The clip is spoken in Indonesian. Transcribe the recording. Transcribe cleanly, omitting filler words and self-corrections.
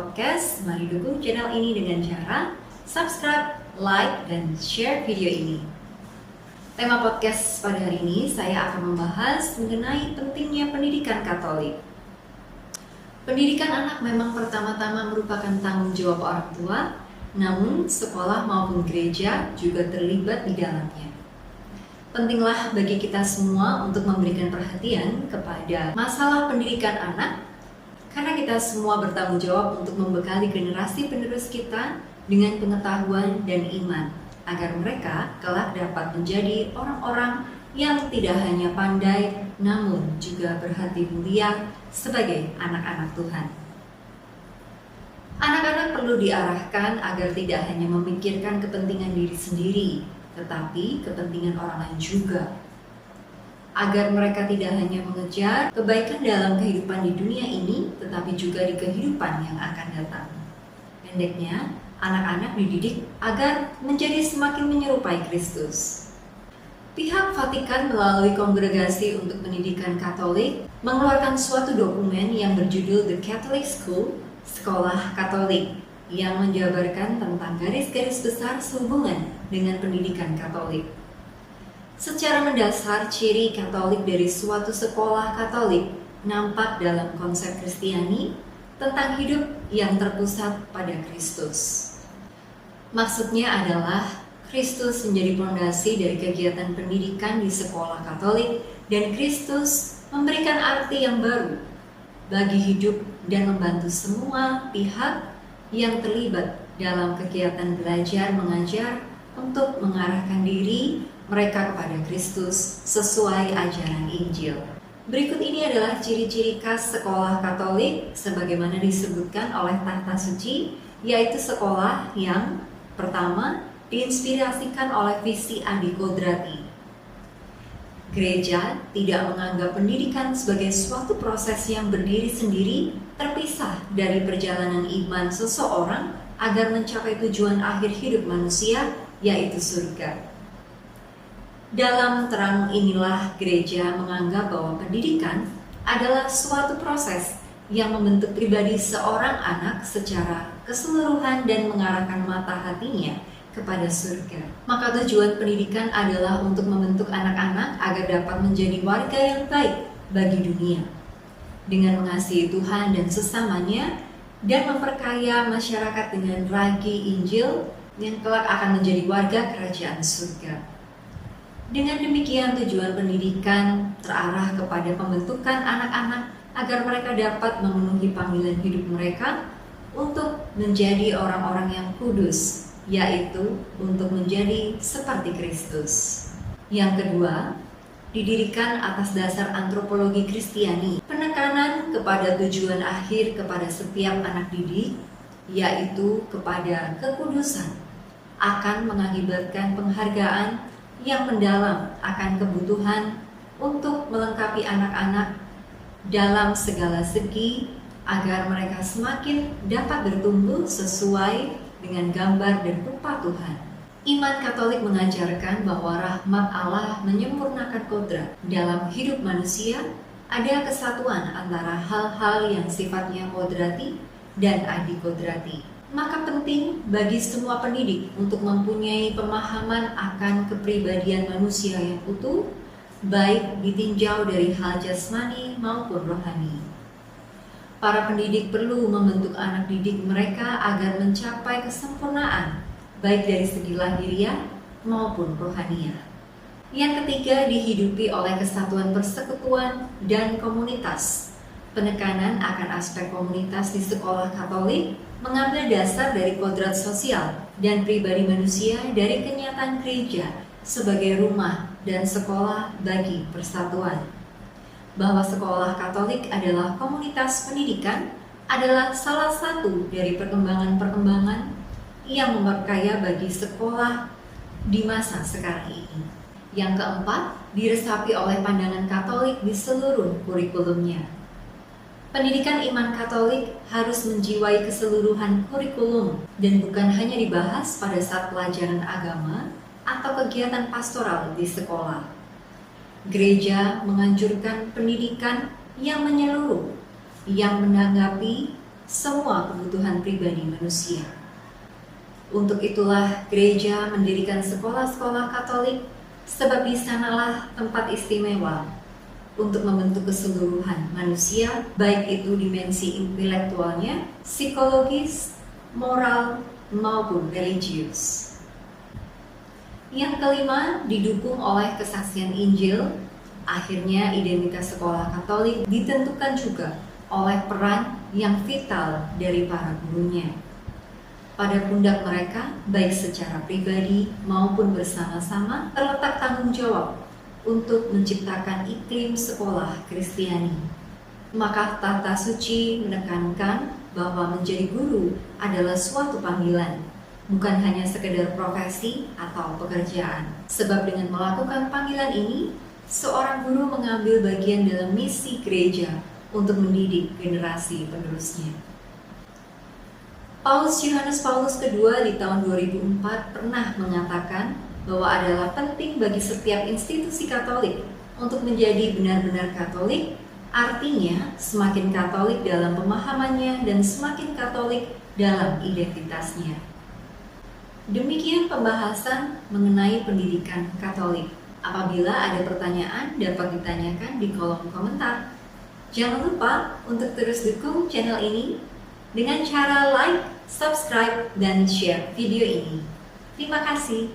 Podcast, mari dukung channel ini dengan cara subscribe, like, dan share video ini. Tema podcast pada hari ini saya akan membahas mengenai pentingnya pendidikan Katolik. Pendidikan anak memang pertama-tama merupakan tanggung jawab orang tua, namun sekolah maupun gereja juga terlibat di dalamnya. Pentinglah bagi kita semua untuk memberikan perhatian kepada masalah pendidikan anak, karena kita semua bertanggung jawab untuk membekali generasi penerus kita dengan pengetahuan dan iman, agar mereka kelak dapat menjadi orang-orang yang tidak hanya pandai, namun juga berhati mulia sebagai anak-anak Tuhan. Anak-anak perlu diarahkan agar tidak hanya memikirkan kepentingan diri sendiri, tetapi kepentingan orang lain juga. Agar mereka tidak hanya mengejar kebaikan dalam kehidupan di dunia ini, tetapi juga di kehidupan yang akan datang. Pendeknya, anak-anak dididik agar menjadi semakin menyerupai Kristus. Pihak Vatikan melalui Kongregasi untuk Pendidikan Katolik mengeluarkan suatu dokumen yang berjudul The Catholic School, Sekolah Katolik, yang menjabarkan tentang garis-garis besar sehubungan dengan pendidikan Katolik. Secara mendasar, ciri Katolik dari suatu sekolah Katolik nampak dalam konsep Kristiani tentang hidup yang terpusat pada Kristus. Maksudnya adalah Kristus menjadi fondasi dari kegiatan pendidikan di sekolah Katolik, dan Kristus memberikan arti yang baru bagi hidup dan membantu semua pihak yang terlibat dalam kegiatan belajar mengajar untuk mengarahkan diri mereka kepada Kristus sesuai ajaran Injil. Berikut ini adalah ciri-ciri khas sekolah Katolik sebagaimana disebutkan oleh Tahta Suci, yaitu sekolah yang pertama diinspirasikan oleh visi Adi Kodrati. Gereja tidak menganggap pendidikan sebagai suatu proses yang berdiri sendiri, terpisah dari perjalanan iman seseorang agar mencapai tujuan akhir hidup manusia, yaitu surga. Dalam terang inilah gereja menganggap bahwa pendidikan adalah suatu proses yang membentuk pribadi seorang anak secara keseluruhan dan mengarahkan mata hatinya kepada surga. Maka tujuan pendidikan adalah untuk membentuk anak-anak agar dapat menjadi warga yang baik bagi dunia, dengan mengasihi Tuhan dan sesamanya, dan memperkaya masyarakat dengan ragi Injil yang kelak akan menjadi warga kerajaan surga. Dengan demikian, tujuan pendidikan terarah kepada pembentukan anak-anak agar mereka dapat memenuhi panggilan hidup mereka untuk menjadi orang-orang yang kudus, yaitu untuk menjadi seperti Kristus. Yang kedua, didirikan atas dasar antropologi Kristiani, penekanan kepada tujuan akhir kepada setiap anak didik, yaitu kepada kekudusan, akan mengakibatkan penghargaan yang mendalam akan kebutuhan untuk melengkapi anak-anak dalam segala segi agar mereka semakin dapat bertumbuh sesuai dengan gambar dan rupa Tuhan. Iman Katolik mengajarkan bahwa rahmat Allah menyempurnakan kodrat dalam hidup manusia. Ada kesatuan antara hal-hal yang sifatnya kodrati dan adikodrati. Maka penting bagi semua pendidik untuk mempunyai pemahaman akan kepribadian manusia yang utuh, baik ditinjau dari hal jasmani maupun rohani. Para pendidik perlu membentuk anak didik mereka agar mencapai kesempurnaan, baik dari segi lahiriah maupun rohaniah. Yang ketiga, dihidupi oleh kesatuan persekutuan dan komunitas. Penekanan akan aspek komunitas di sekolah Katolik mengambil dasar dari kodrat sosial dan pribadi manusia dari kenyataan gereja sebagai rumah dan sekolah bagi persatuan. Bahwa sekolah Katolik adalah komunitas pendidikan adalah salah satu dari perkembangan-perkembangan yang memperkaya bagi sekolah di masa sekarang ini. Yang keempat, diresapi oleh pandangan Katolik di seluruh kurikulumnya. Pendidikan iman Katolik harus menjiwai keseluruhan kurikulum dan bukan hanya dibahas pada saat pelajaran agama atau kegiatan pastoral di sekolah. Gereja menganjurkan pendidikan yang menyeluruh, yang menanggapi semua kebutuhan pribadi manusia. Untuk itulah gereja mendirikan sekolah-sekolah Katolik, sebab di sanalah tempat istimewa untuk membentuk keseluruhan manusia, baik itu dimensi intelektualnya, psikologis, moral, maupun religius. Yang kelima, didukung oleh kesaksian Injil, akhirnya identitas sekolah Katolik ditentukan juga oleh peran yang vital dari para gurunya. Pada pundak mereka, baik secara pribadi maupun bersama-sama, terletak tanggung jawab untuk menciptakan iklim sekolah Kristiani. Maka Tata Suci menekankan bahwa menjadi guru adalah suatu panggilan, bukan hanya sekedar profesi atau pekerjaan. Sebab dengan melakukan panggilan ini, seorang guru mengambil bagian dalam misi gereja untuk mendidik generasi penerusnya. Paus Yohanes Paulus II di tahun 2004 pernah mengatakan bahwa adalah penting bagi setiap institusi Katolik untuk menjadi benar-benar Katolik, artinya semakin Katolik dalam pemahamannya dan semakin Katolik dalam identitasnya. Demikian pembahasan mengenai pendidikan Katolik. Apabila ada pertanyaan, dapat ditanyakan di kolom komentar. Jangan lupa untuk terus dukung channel ini dengan cara like, subscribe, dan share video ini. Terima kasih.